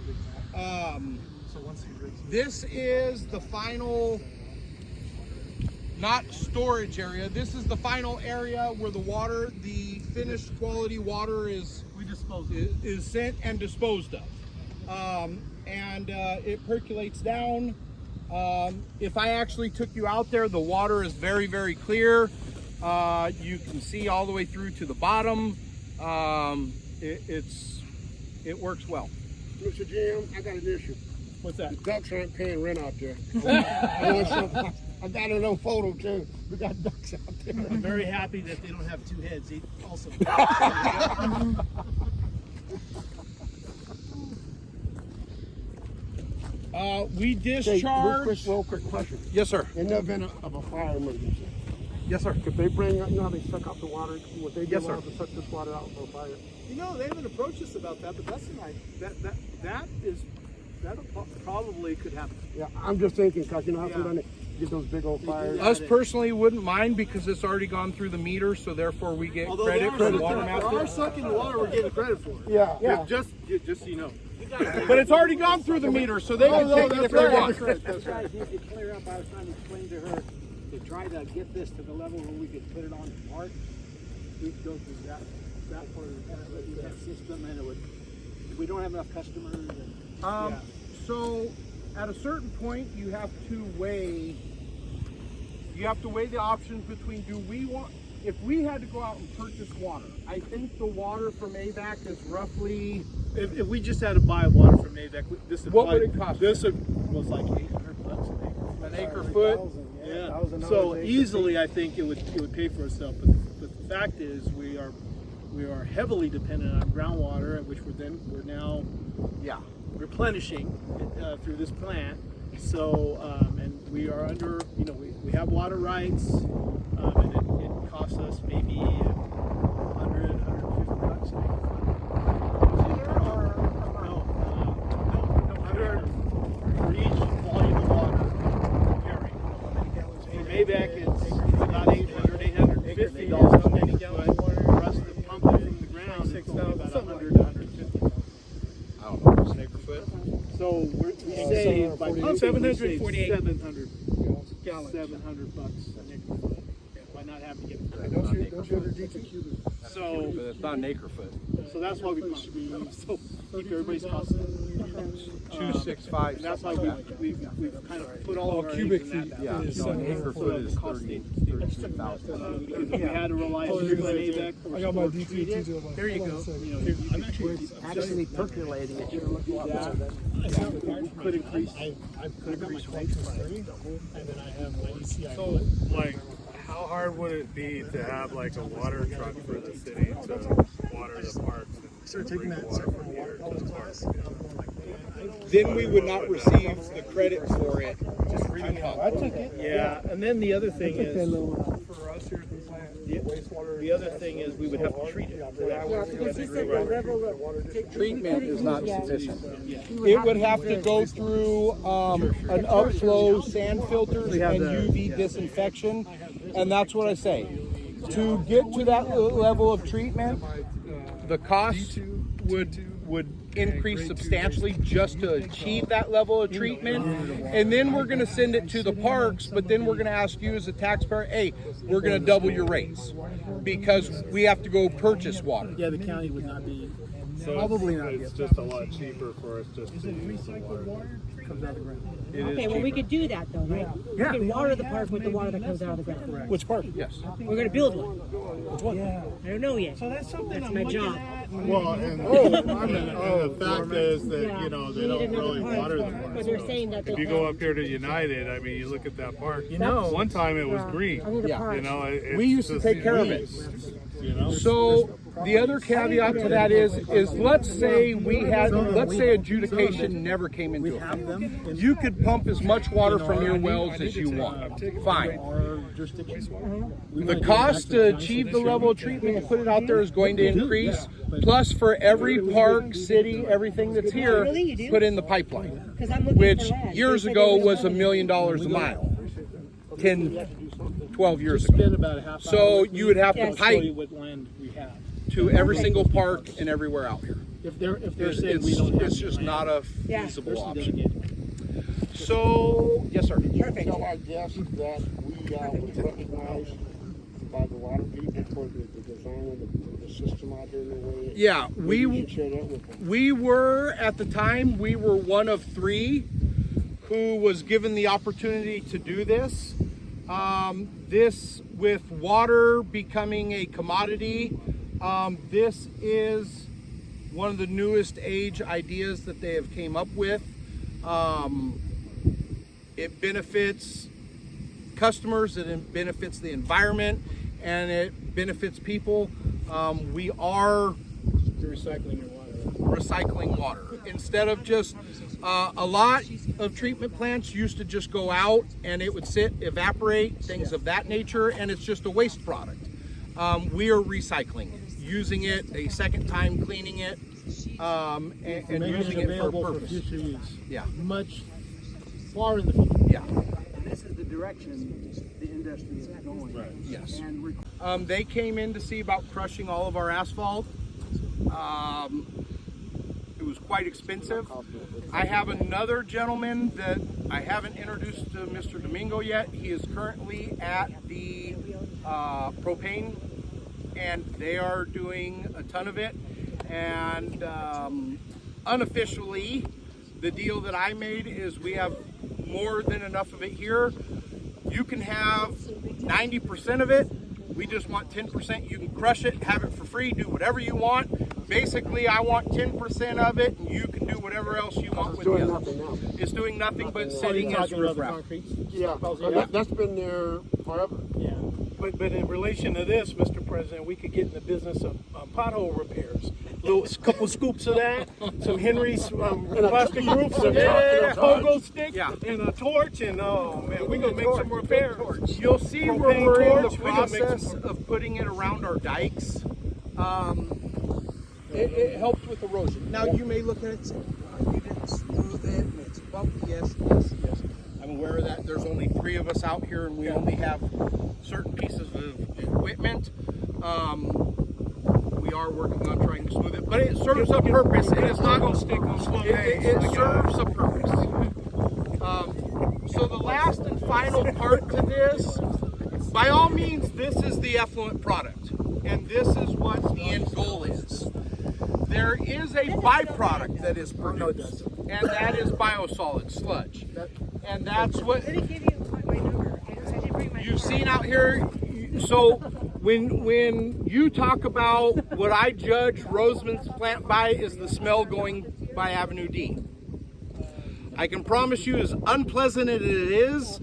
S1: this is the final not storage area. This is the final area where the water, the finished quality water is sent and disposed of. It percolates down. If I actually took you out there, the water is very, very clear. You can see all the way through to the bottom. It works well.
S3: Mr. Jim, I got an issue.
S5: What's that?
S3: The ducks aren't paying rent out there. I got it on photo too. We got ducks out there.
S5: I'm very happy that they don't have two heads also.
S1: We discharge.
S3: Real quick question.
S1: Yes, sir.
S3: In the event of a fire emergency,
S1: Yes, sir.
S3: could they bring, you know how they suck out the water? Would they be
S1: Yes, sir.
S3: allowed to suck this water out for a fire?
S5: You know, they haven't approached us about that, but that's that probably could happen.
S3: Yeah, I'm just thinking, because you know how sometimes they get those big old fires.
S1: Us personally wouldn't mind because it's already gone through the meter, so therefore we get credit for the water
S5: They are
S1: master.
S5: sucking the water, we're getting credit for it.
S3: Yeah.
S5: Just so you know.
S1: But it's already gone through the meter, so they can take it if they want.
S3: That's right.
S9: Guys need to clear up. I was trying to explain to her to try to get this to the level where we could put it on the park. We'd go through that part of that system, and it would. If we don't have enough customers. And,
S1: So at a certain point, you have to weigh the options between if we had to go out and purchase water, I think the water from AVAC is roughly,
S5: If we just had to buy water from AVAC, this would
S1: what would it cost?
S5: This was like $800
S1: An acre foot.
S5: Yeah. So easily, I think it would pay for itself. But the fact is, we are heavily dependent on groundwater, which we're now replenishing through this plant. So and we are under, we have water rights, and it costs us maybe $100, $150 an acre. For each volume of water carried. For Maybach, it's about 850 $850 for us to pump it from the ground. It's only about 100 to 150.
S1: I don't know, an acre foot.
S5: So we save by pumping,
S9: 748
S5: $700 an acre foot by not having to get.
S3: Don't you ever get to Cuba?
S5: So
S1: But it's not an acre foot.
S5: So that's why we pump. So keep everybody's costs down.
S1: 265.
S5: And that's why we've kind of put all of our
S2: cubic
S5: eggs in
S2: feet
S5: that
S1: Yeah,
S5: basket.
S2: is
S1: no, an acre foot is
S5: Cost
S1: 33,000.
S5: If we had to rely on AVAC
S2: I got my DT2.
S5: there you go. I'm actually
S9: percolating it.
S5: could increase.
S7: So, like, how hard would it be to have like a water truck for the city to water the parks and bring the water from here to the parks?
S1: Then we would not receive the credit for it.
S5: I took it. Yeah, and then the other thing is,
S2: For us here at the plant, wastewater.
S5: the other thing is we would have to treat it.
S1: Treatment is not sufficient. It would have to go through an upflow sand filters and UV disinfection, and that's what I say. To get to that level of treatment, the cost would increase substantially just to achieve that level of treatment. And then we're going to send it to the parks, but then we're going to ask you as a taxpayer, hey, we're going to double your rates because we have to go purchase water.
S5: Yeah, the county would not be.
S7: So
S5: Probably not.
S7: it's just a lot cheaper for us just to use the water.
S5: Comes out of the ground.
S7: It is
S4: Okay, well, we
S7: cheaper.
S4: could do that though, right? We can water the park with the water that comes out of the ground.
S5: Which part?
S1: Yes.
S4: We're gonna build one. Which one? I don't know yet.
S5: So that's something
S4: That's
S5: I'm
S4: my
S5: looking
S4: job.
S5: at.
S7: Well, and the fact is that,
S4: Yeah.
S7: you know,
S4: We
S7: they
S4: need
S7: don't
S4: another
S7: really
S4: park,
S7: water the
S4: But
S7: park.
S4: they're saying that they
S7: If you
S4: can.
S7: go up here to United, I mean, you look at that park.
S5: You know,
S7: One time it was green.
S4: I need a
S1: Yeah.
S4: park.
S7: You know, it's
S1: We used to
S7: just
S1: take care of it.
S7: weeds, you know?
S1: So the other caveat to that is let's say adjudication never came into effect. You could pump as much water from your wells as you want. Fine. The cost to achieve the level of treatment and put it out there is going to increase. Plus, for every park, city, everything that's here, put in the pipeline,
S4: 'Cause I'm looking
S1: which
S4: for land.
S1: years
S4: They said
S1: ago
S4: there
S1: was $1
S4: land.
S1: million a mile. 10, 12 years
S5: spend
S1: ago.
S5: about a half hour.
S1: So you would have to
S4: Yes.
S5: Show you
S1: pipe
S5: what land we have.
S1: to every single park and everywhere out here.
S5: If they're saying we
S1: It's,
S5: don't have
S1: it's
S5: any
S1: just
S5: land,
S1: not a
S4: Yeah.
S1: feasible
S5: there's some
S1: option.
S5: delegating.
S1: So, yes, sir.
S4: Perfect.
S3: So I guess that we was recognized by the water people for the design of the system out there in the way.
S1: Yeah,
S3: Maybe you should share that with them.
S1: we were, at the time, we were one of 3 who was given the opportunity to do this. This, with water becoming a commodity, this is one of the newest age ideas that they have came up with. It benefits customers, it benefits the environment, and it benefits people. We are
S5: Recycling your water.
S1: recycling water. Instead of just, a lot of treatment plants used to just go out and it would sit, evaporate, things of that nature, and it's just a waste product. We are recycling, using it a second time, cleaning it, and using it for a purpose.
S5: future use.
S1: Yeah,
S5: Much far in the future.
S1: yeah,
S9: And this is the direction the industry is going. Right.
S1: yes.
S9: And
S1: They came in to see about crushing all of our asphalt. It was quite expensive. I have another gentleman that I haven't introduced to Mr. Domingo yet. He is currently at the propane, and they are doing a ton of it. And unofficially, the deal that I made is we have more than enough of it here. You can have 90% of it. We just want 10%. You can crush it, have it for free, do whatever you want. Basically, I want 10% of it, and you can do whatever else you want with the
S3: doing
S1: other.
S3: nothing now.
S1: It's doing nothing but sitting as riffraff.
S3: Yeah, that's been there forever.
S5: Yeah. But in relation to this, Mr. President, we could get in the business of pothole repairs. Couple scoops of that, some Henry's plastic roofs, a pogo stick, and a torch, and oh man, we're gonna make some repairs.
S1: You'll see where we're in the process of putting it around our dikes. It helps with erosion. Now, you may look at it and say, "Oh, you didn't smooth it, and it's bumpy." Yes. I'm aware of that. There's only 3 of us out here, and we only have certain pieces of equipment. We are working on trying to smooth it, but it serves a purpose. It is not going to stick on slow days. It serves a purpose. So the last and final part to this, by all means, this is the effluent product, and this is what the end goal is. There is a byproduct that is produced, and that is biosolid sludge. And that's what you've seen out here. So when you talk about what I judge Roseman's plant by is the smell going by Avenue D. I can promise you, as unpleasant as it is,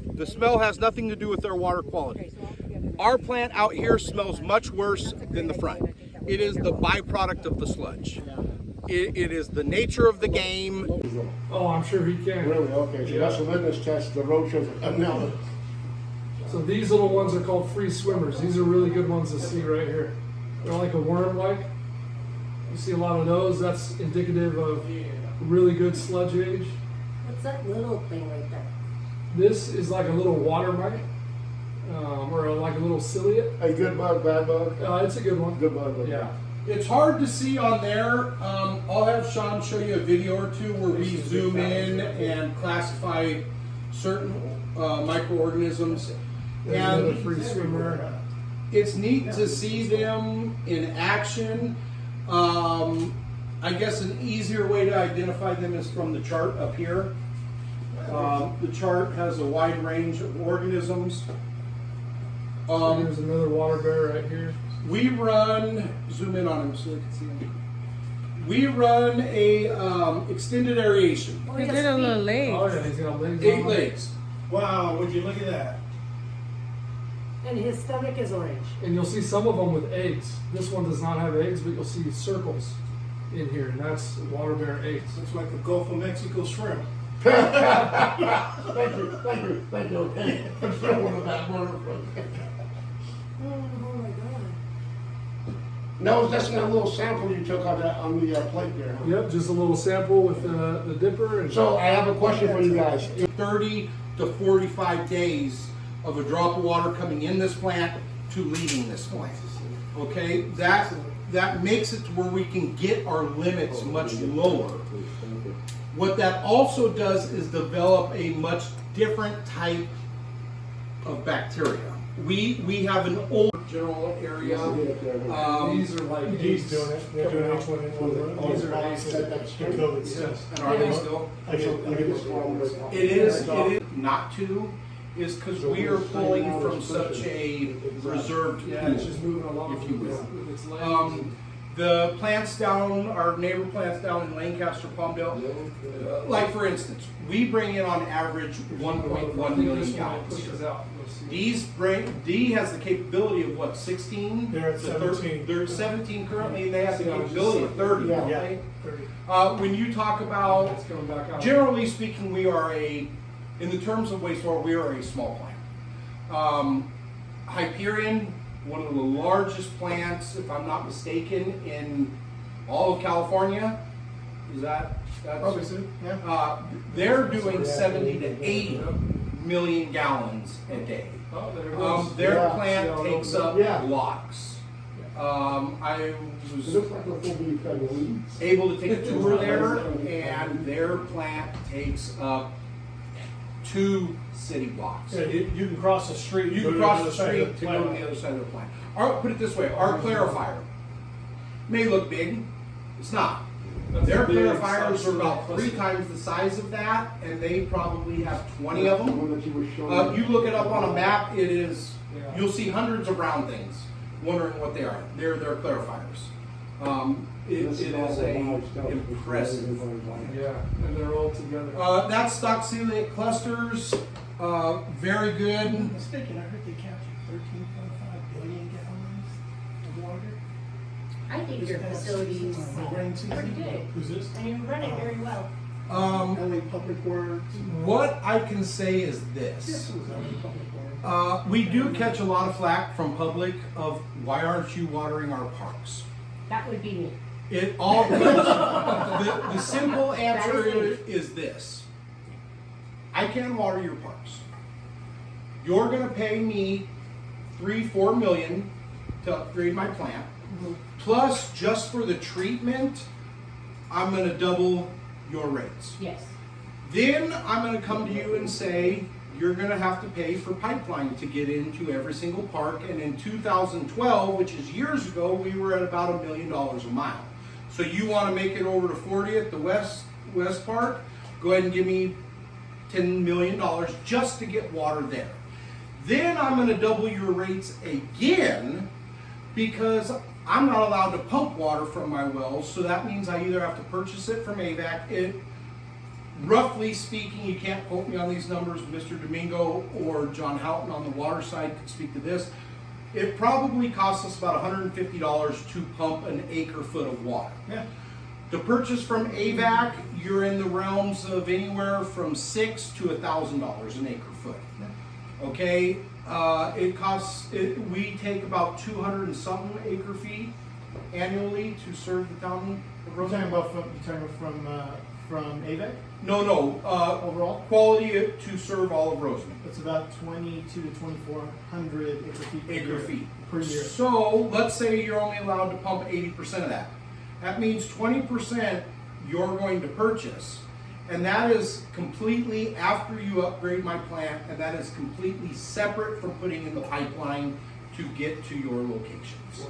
S1: the smell has nothing to do with their water quality. Our plant out here smells much worse than the front. It is the byproduct of the sludge. It is the nature of the game.
S2: Oh, I'm sure he can.
S3: Really? Okay, so that's a litmus test. The road shows now.
S2: So these little ones are called free swimmers. These are really good ones to see right here. They're like a worm-like. You see a lot of those. That's indicative of really good sludge age.
S4: What's that little thing right there?
S2: This is like a little water mite, or like a little ciliate.
S3: A good bug, bad bug?
S2: It's a good one.
S3: Good bug. Okay.
S2: Yeah.
S1: It's hard to see on there. I'll have Sean show you a video or two where we zoom in and classify certain microorganisms.
S2: There's another
S1: And
S2: free swimmer.
S1: it's neat to see them in action. I guess an easier way to identify them is from the chart up here. The chart has a wide range of organisms.
S2: There's another water bear right here.
S1: We run, zoom in on him so you can see him. We run a extended aeration.
S6: He did a little leg.
S2: Oh yeah, he's got legs.
S1: 8
S2: on him.
S1: legs.
S5: Wow, would you look at that?
S4: And his stomach is orange.
S2: And you'll see some of them with eggs. This one does not have eggs, but you'll see circles in here, and that's water bear eggs.
S5: Looks like the Gulf of Mexico shrimp.
S3: Thank you. Okay. I'm still one of that word.
S4: Oh my god.
S3: No, that's that little sample you took on the plate there. Huh?
S2: Yep, just a little sample with the dipper. And
S3: So I have a question for you guys.
S1: 30 to 45 days of a drop of water coming in this plant to leaving this plant. Okay, that makes it to where we can get our limits much lower. What that also does is develop a much different type of bacteria. We have an old general area.
S2: These are like
S7: He's doing it. They're doing H1N1.
S2: These are
S7: COVID stuff.
S1: And are they still? It is not to, is because we are pulling from such a reserved pool,
S2: Yeah, it's just moving along.
S1: if you will.
S2: With its legs.
S1: The plants down, our neighbor plants down in Lancaster, Palmdale, like for instance, we bring in on average 1.1 million gallons.
S2: Pushes out. You'll see.
S1: D has the capability of what, 16?
S7: They're at 17.
S1: They're at 17 currently, and they have the capability of 30, don't
S3: Yeah.
S1: they?
S2: 30.
S1: When you talk about,
S2: It's coming back out.
S1: generally speaking, we are in the terms of wastewater, we are a small plant. Hyperion, one of the largest plants, if I'm not mistaken, in all of California. Is that's
S2: Probably so, yeah.
S1: they're doing 70 to 80 million gallons a day.
S2: Oh, there it goes.
S1: Their
S3: Yeah.
S1: plant takes up
S3: Yeah.
S1: blocks. I
S3: It
S1: was
S3: looks like we're going to be kind of weeds.
S1: able to take a tour there, and their plant takes up 2 city blocks.
S7: Yeah, you can cross the street.
S1: You
S7: go
S1: can
S7: to
S1: cross
S7: other
S1: the
S7: side
S1: street
S7: of
S1: to go to
S7: plant.
S1: the other side of the plant. Put it this way, our clarifier may look big, it's not. Their
S2: big
S1: clarifiers are about
S2: size.
S1: 3 times the size of that, and they probably have 20 of
S3: The
S1: them.
S3: one that you were showing.
S1: You look it up on a map, it is,
S2: Yeah.
S1: you'll see hundreds of round things, wondering what they are. They're clarifiers. It
S3: This
S1: is
S3: all
S1: a
S3: live stuff.
S1: impressive.
S2: Yeah, and they're all together.
S1: That's stock celiac clusters, very good.
S5: Mistaken, I heard they captured 13.5 billion gallons of water.
S4: I think your facility's pretty good,
S7: Who's this?
S4: and you run it very well.
S5: LA Public Works.
S1: What I can say is this.
S5: Yes, it was LA Public Works.
S1: We do catch a lot of flack from public of why aren't you watering our parks?
S4: That would be me.
S1: It all the simple answer
S4: That is
S1: is this. I can water your parks. You're gonna pay me 3-4 million to upgrade my plant. Plus, just for the treatment, I'm gonna double your rates.
S4: Yes.
S1: Then I'm gonna come to you and say, you're gonna have to pay for pipeline to get into every single park. And in 2012, which is years ago, we were at about $1 million a mile. So you wanna make it over to 40th, the West Park, go ahead and give me $10 million just to get water there. Then I'm gonna double your rates again because I'm not allowed to pump water from my wells, so that means I either have to purchase it from AVAC. Roughly speaking, you can't quote me on these numbers, Mr. Domingo or John Houghton on the water side could speak to this. It probably costs us about $150 to pump an acre foot of water.
S5: Yeah.
S1: To purchase from AVAC, you're in the realms of anywhere from $600 to $1,000 an acre foot. Okay, we take about 200 and something acre feet annually to serve the town of
S5: You're talking
S1: Roseland.
S5: about from AVEC?
S1: No,
S5: Overall?
S1: quality to serve all of Roseland.
S5: It's about 22 to 2,400 acre feet
S1: Acre feet.
S5: per year.
S1: So let's say you're only allowed to pump 80% of that. That means 20% you're going to purchase. And that is completely after you upgrade my plant, and that is completely separate from putting in the pipeline to get to your locations.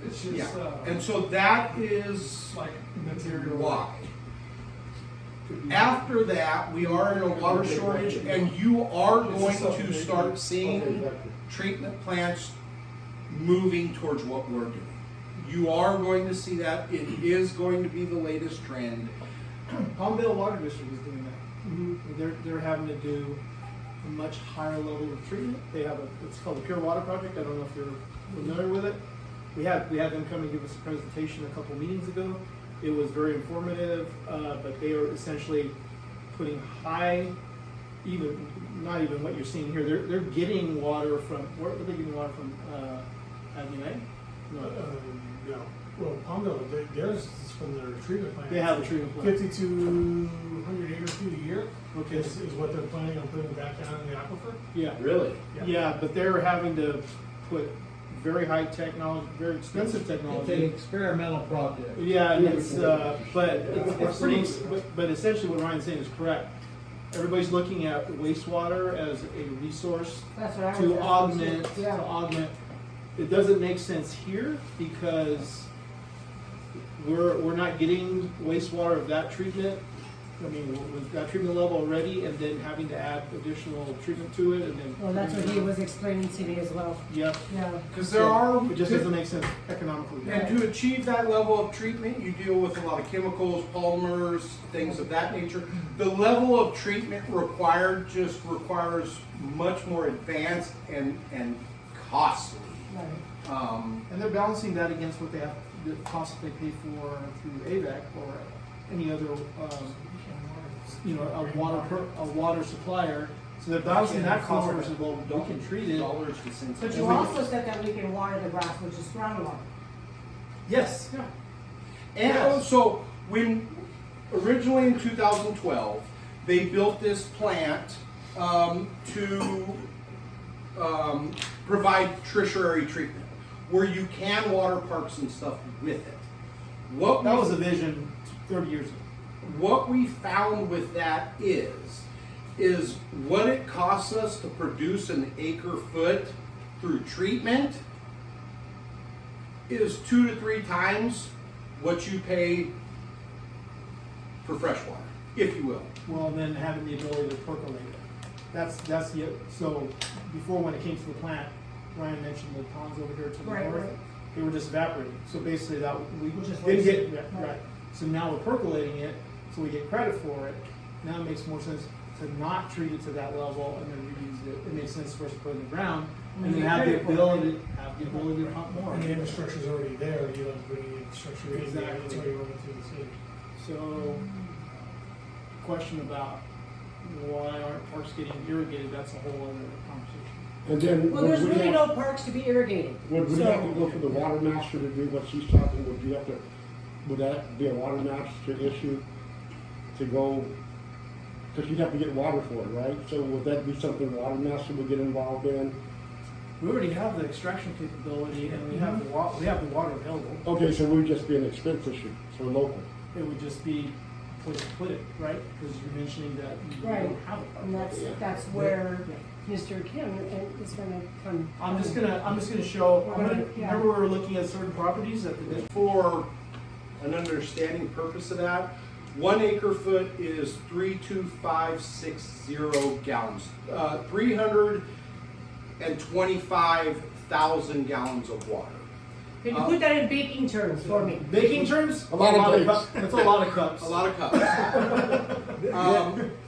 S2: It's just
S1: Yeah, and so that is
S2: like material.
S1: why. After that, we are in a water shortage, and you are going to start seeing treatment plants moving towards what we're doing. You are going to see that. It is going to be the latest trend.
S5: Palmdale Water District is doing that. They're having to do a much higher level of treatment. They have it's called the Pure Water Project. I don't know if you're familiar with it. We had them come and give us a presentation a couple meetings ago. It was very informative, but they are essentially putting not even what you're seeing here. They're getting water from, where are they getting water from? Avenue A? No.
S7: Yeah. Well, Palmdale, theirs is from their treatment plant.
S5: They have a treatment plant.
S7: 5,200 acre feet a year.
S5: Okay.
S7: Is what they're planning on putting back down in the aquifer.
S5: Yeah.
S1: Really?
S5: Yeah, but they're having to put very high technology, very expensive
S9: It's an
S5: technology.
S9: experimental project.
S5: Yeah, and it's pretty, but essentially what Ryan's saying is correct. everybody's looking at wastewater as a resource
S4: That's what I
S5: to
S4: was
S5: augment,
S4: asking. Yeah.
S5: to augment. It doesn't make sense here because we're not getting wastewater of that treatment. I mean, with that treatment level already, and then having to add additional treatment to it, and then.
S4: Well, that's what he was explaining to me as well.
S5: Yep.
S4: Yeah.
S1: Because there are,
S5: It just doesn't make sense economically.
S1: and to achieve that level of treatment, you deal with a lot of chemicals, polymers, things of that nature. The level of treatment required just requires much more advanced and costly.
S4: Right.
S5: And they're balancing that against what they have, the cost they pay for through AVAC or any other, a water supplier. So they're balancing that cost versus, well, we can treat it.
S4: But you also said that we can water the grass, which is groundwater.
S5: Yes.
S1: And also, when originally in 2012, they built this plant to provide tertiary treatment, where you can water parks and stuff with it.
S5: That was a vision 30 years ago.
S1: What we found with that is what it costs us to produce an acre foot through treatment is 2 to 3 times what you pay for fresh water, if you will.
S5: Well, and then having the ability to percolate it. That's the, so before when it came to the plant, Ryan mentioned the ponds over here to the
S4: Right,
S5: north.
S4: right.
S5: They were just evaporating. So basically that, we
S4: Which is
S5: didn't get,
S4: wasted.
S5: right. So now we're percolating it, so we get credit for it. Now it makes more sense to not treat it to that level and then reuse it. It makes sense for us to put it in the ground and then have the ability to pump more.
S2: And the infrastructure's already there, you don't bring the infrastructure in there, that's why you run it through the city.
S5: So, question about why aren't parks getting irrigated, that's a whole other conversation.
S3: And then.
S4: Well, there's
S3: would we
S4: really
S3: have-
S4: no parks to be irrigated.
S3: Would we
S4: So-
S3: have to go for the water master to do what she's talking, would that be a water master issue to go, because you'd have to get water for it, right? So would that be something water master would get involved in?
S5: We already have the extraction capability and we have the water available.
S3: Okay, so it would just be an expense issue for local.
S5: It would just be a place to put it, right? Because you're mentioning that you
S4: Right.
S5: don't have a park.
S4: And that's where Mr. Kim is gonna come.
S5: I'm just gonna show,
S4: Yeah.
S5: remember we were looking at certain properties at the,
S1: For an understanding purpose of that, 1 acre foot is 32560 gallons, 325,000 gallons of water.
S4: Can you put that in baking terms for me?
S5: baking terms,
S3: A lot of plates.
S5: that's a lot of cups.
S1: A lot of cups.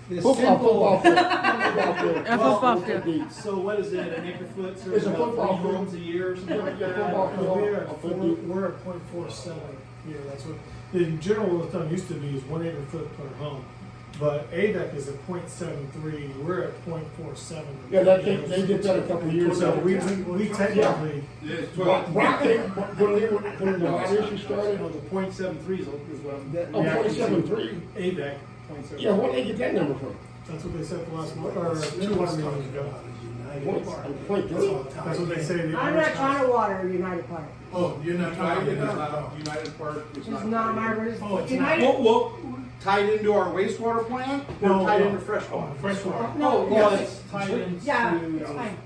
S5: The
S3: Football field.
S6: A football field.
S5: So what is it, an acre foot, so
S3: It's a
S5: about
S3: football
S5: 3
S3: field.
S5: homes a year or something like
S3: Football
S5: that?
S3: field.
S2: We're at 0.47 here, that's what, in general, rule of thumb used to be is 1 acre foot per home. But AVAC is at 0.73, we're at 0.47.
S3: Yeah, they did that a couple of years
S2: So
S3: ago.
S2: we technically,
S3: When the water issue started,
S5: No, the 0.73 is what I'm.
S3: oh, 0.73.
S5: AVAC, 0.73.
S3: Yeah, where did they get that number from?
S2: that's what they said the last, or 2 months ago. That's what they say. the
S4: I'm not
S2: average
S4: trying to water United Park.
S2: Oh, you're not trying
S1: United,
S2: to.
S1: United Park is
S4: It's not my,
S2: Oh, it's
S4: United.
S1: Well, tied into our wastewater plant or
S2: No,
S1: tied
S2: no.
S1: into fresh water?
S2: Freshwater.
S4: No,
S5: Well,
S4: yes.
S5: it's tied into.
S4: Yeah, it's fine.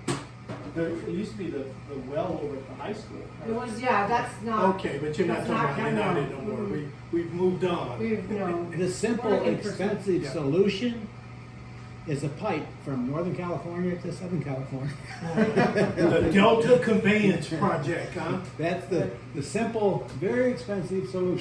S5: It used to be the well over at the high school.
S4: It was, yeah, that's not.
S2: Okay, but you're not
S4: that's
S2: talking about
S4: not
S2: United no more, we've moved on.
S4: We've, no.
S9: The simple,
S4: We're looking for
S9: expensive
S2: Yeah.
S9: solution is a pipe from Northern California to Southern California.
S2: The Delta Conveyance Project, huh?
S9: That's the simple, very expensive solution.